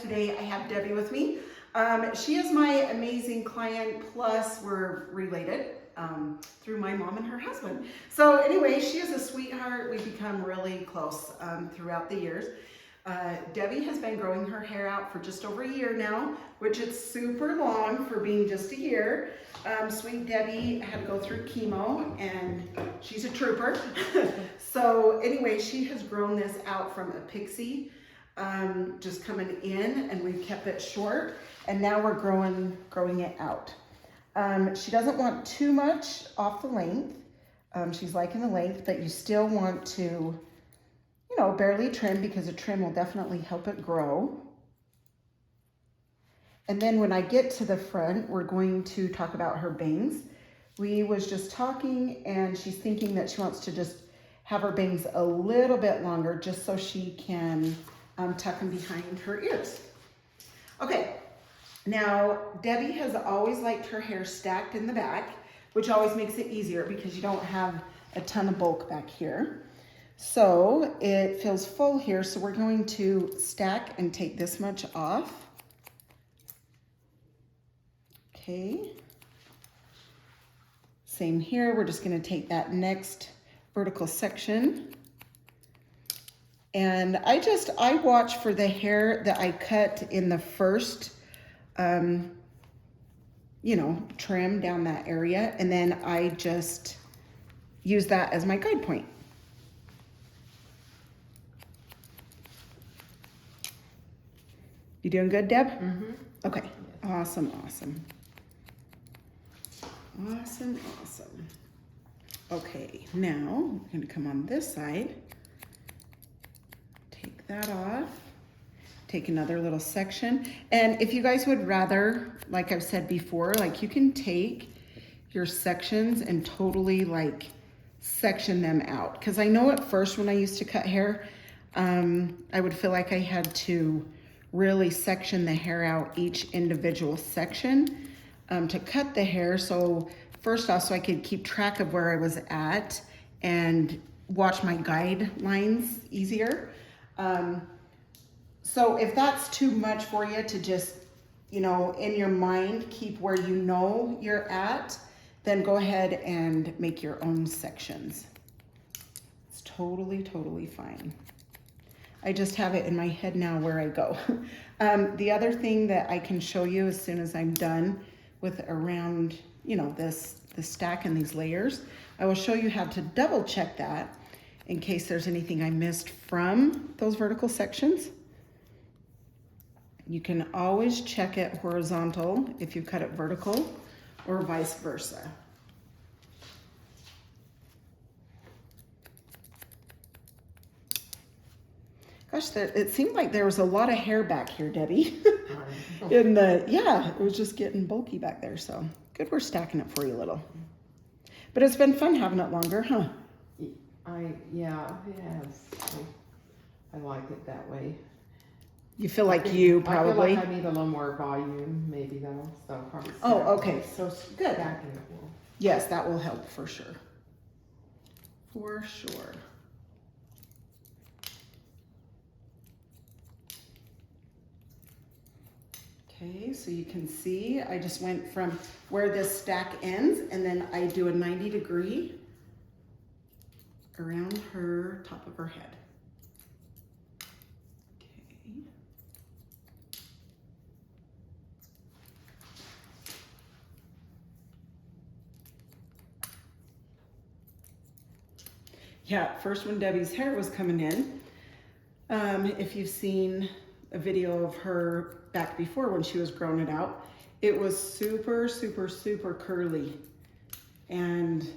today I have Debbie with me. She is my amazing client, plus we're related through my mom and her husband. So anyway, she is a sweetheart. We've become really close throughout the years. Debbie has been growing her hair out for just over a year now, which is super long for being just a year. Sweet Debbie had to go through chemo and she's a trooper. So anyway, she has grown this out from a pixie, just coming in, and we've kept it short, and now we're growing it out. She doesn't want too much off the length. She's liking the length, but you still want to, you know, barely trim, because a trim will definitely help it grow. And then when I get to the front, we're going to talk about her bangs. We was just talking, and she's thinking that she wants to just have her bangs a little bit longer, just so she can tuck them behind her ears. Okay, now Debbie has always liked her hair stacked in the back, which always makes it easier because you don't have a ton of bulk back here. So it feels full here, so we're going to stack and take this much off. Okay. Same here, we're just gonna take that next vertical section. And I watch for the hair that I cut in the first, you know, trim down that area, and then I just use that as my guide point. You doing good, Deb? Mm-hmm. Okay, awesome, awesome. Awesome, awesome. Okay, now we're gonna come on this side. Take that off. Take another little section. And if you guys would rather, like I've said before, like you can take your sections and totally like section them out. Because I know at first when I used to cut hair, I would feel like I had to really section the hair out, each individual section, to cut the hair. So first off, so I could keep track of where I was at and watch my guidelines easier. So if that's too much for you to just, you know, in your mind, keep where you know you're at, then go ahead and make your own sections. It's totally, totally fine. I just have it in my head now where I go. The other thing that I can show you as soon as I'm done with around, you know, the stack and these layers, I will show you how to double check that in case there's anything I missed from those vertical sections. You can always check it horizontal if you cut it vertical, or vice versa. Gosh, it seemed like there was a lot of hair back here, Debbie. Yeah, it was just getting bulky back there, so good we're stacking it for you a little. But it's been fun having it longer, huh? Yeah, it has. I like it that way. You feel like you probably... I feel like I need a little more volume, maybe though, so probably... Oh, okay, so good. Stacking it will. Yes, that will help for sure. For sure. Okay, so you can see I just went from where this stack ends, and then I do a 90-degree around her top of her head. Okay. Yeah, first when Debbie's hair was coming in, if you've seen a video of her back before when she was growing it out, it was super, super, super curly. And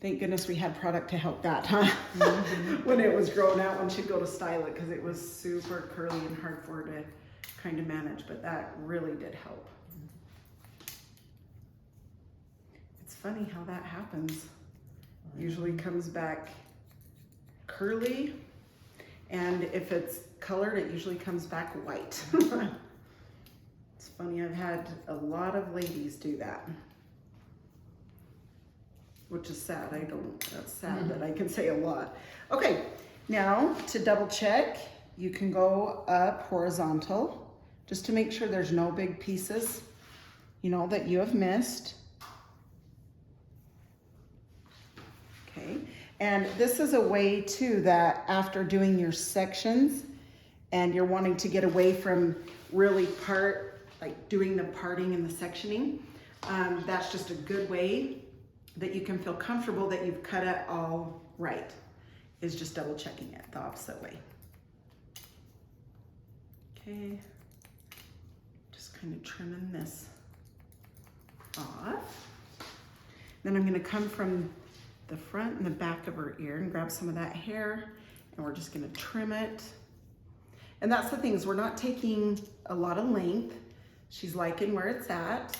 thank goodness we had product to help that, huh? Mm-hmm. When it was growing out, when she'd go to style it, because it was super curly and hard for her to kind of manage, but that really did help. It's funny how that happens. Usually comes back curly, and if it's colored, it usually comes back white. It's funny, I've had a lot of ladies do that, which is sad. That's sad that I can say a lot. Okay, now to double check, you can go up horizontal just to make sure there's no big pieces, you know, that you have missed. Okay, and this is a way too that after doing your sections and you're wanting to get away from really like doing the parting and the sectioning, that's just a good way that you can feel comfortable that you've cut it all right, is just double checking it the opposite way. Okay, just kind of trimming this off. Then I'm gonna come from the front and the back of her ear and grab some of that hair, and we're just gonna trim it. And that's the thing, is we're not taking a lot of length. She's liking where it's at.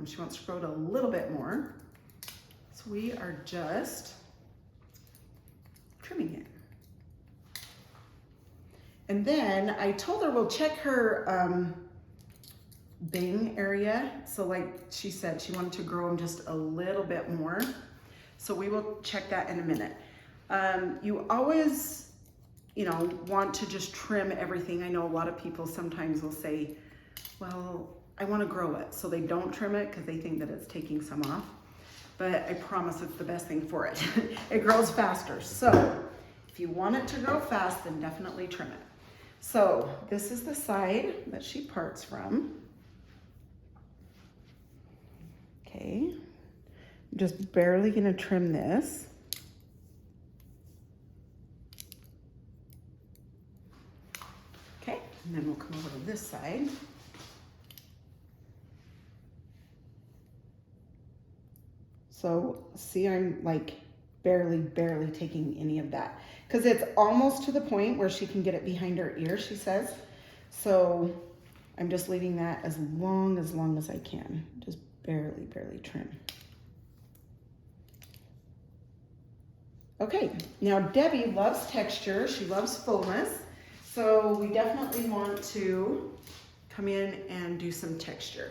She wants to grow it a little bit more. So we are just trimming it. And then I told her we'll check her bang area. So like she said, she wanted to grow them just a little bit more. So we will check that in a minute. You always, you know, want to just trim everything. I know a lot of people sometimes will say, well, I want to grow it. So they don't trim it because they think that it's taking some off. But I promise it's the best thing for it. It grows faster. So if you want it to grow fast, then definitely trim it. So this is the side that she parts from. Okay, I'm just barely gonna trim this. Okay, and then we'll come over to this side. So see, I'm like barely taking any of that, because it's almost to the point where she can get it behind her ear, she says. So I'm just leaving that as long as I can. Just barely trim. Okay, now Debbie loves texture. She loves fullness. So we definitely want to come in and do some texture.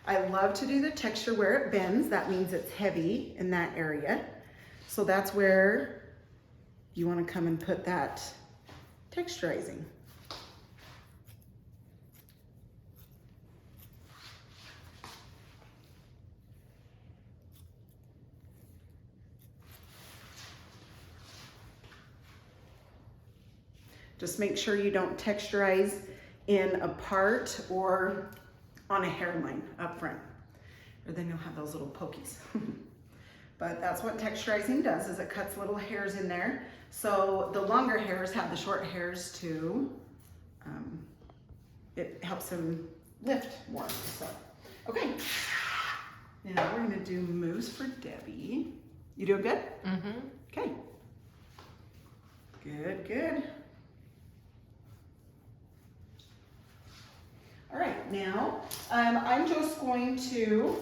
I love to do the texture where it bends. That means it's heavy in that area. So that's where you want to come and put that texturizing. Just make sure you don't texturize in a part or on a hairline up front, or then you'll have those little pokies. But that's what texturizing does, is it cuts little hairs in there. So the longer hairs have the short hairs to, it helps them lift more. So, okay. Now we're gonna do mousse for Debbie. You doing good? Mm-hmm. Okay. Good. All right, now I'm just going to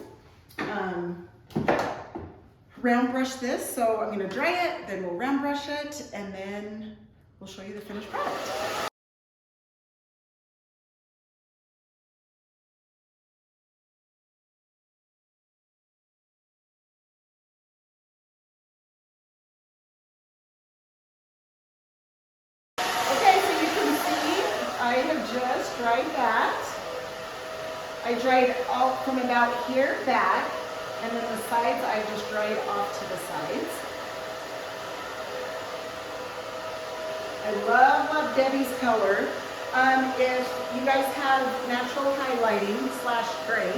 round brush this. So I'm gonna dry it, then we'll round brush it, and then we'll show you the finished product. Okay, so you can see I have just dried that. I dried all from about here back, and then the sides I just dried off to the sides. I love Debbie's color. If you guys have natural highlighting / gray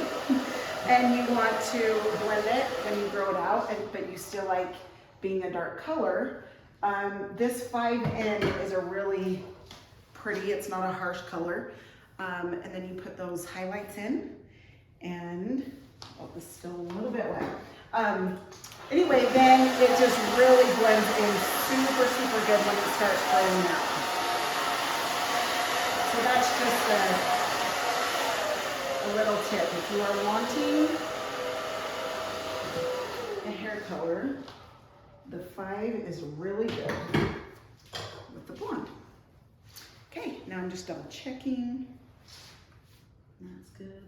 and you want to blend it when you grow it out, but you still like being a dark color, this 5N is a really pretty, it's not a harsh color. And then you put those highlights in, and oh, this is still a little bit wet. Anyway, then it just really blends in super good when it starts growing out. So that's just a little tip. If you are wanting a hair color, the 5 is really good with the blonde. Okay, now I'm just double checking. That's good.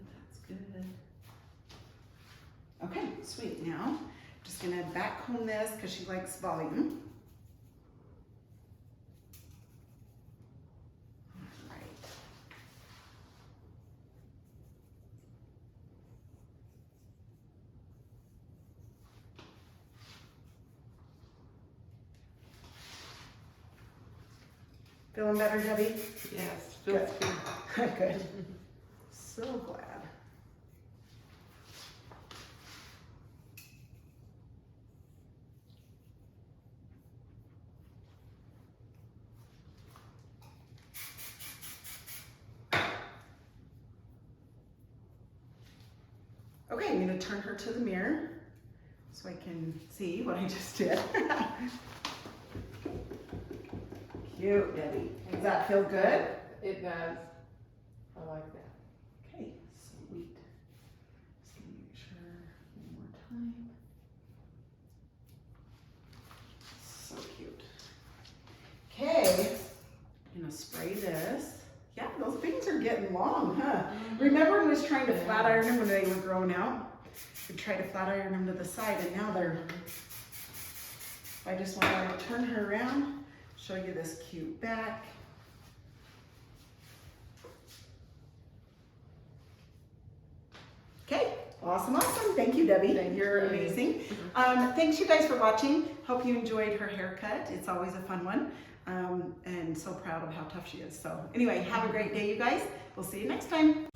Okay, sweet. Now, I'm just gonna back comb this because she likes volume. All right. Feeling better, Debbie? Yes, feels good. Good. So glad. Okay, I'm going to turn her to the mirror so I can see what I just did. Cute, Debbie. Does that feel good? It does. I like that. Okay, sweet. Just gonna make sure one more time. So cute. Okay, I'm gonna spray this. Yeah, those bangs are getting long, huh? Remember when I was trying to flat iron them when they were growing out? I tried to flat iron them to the side, and now they're. I just want to turn her around, show you this cute back. Okay, awesome. Thank you, Debbie. You're amazing. Thanks you guys for watching. Hope you enjoyed her haircut. It's always a fun one. And so proud of how tough she is. So anyway, have a great day, you guys. We'll see you next time.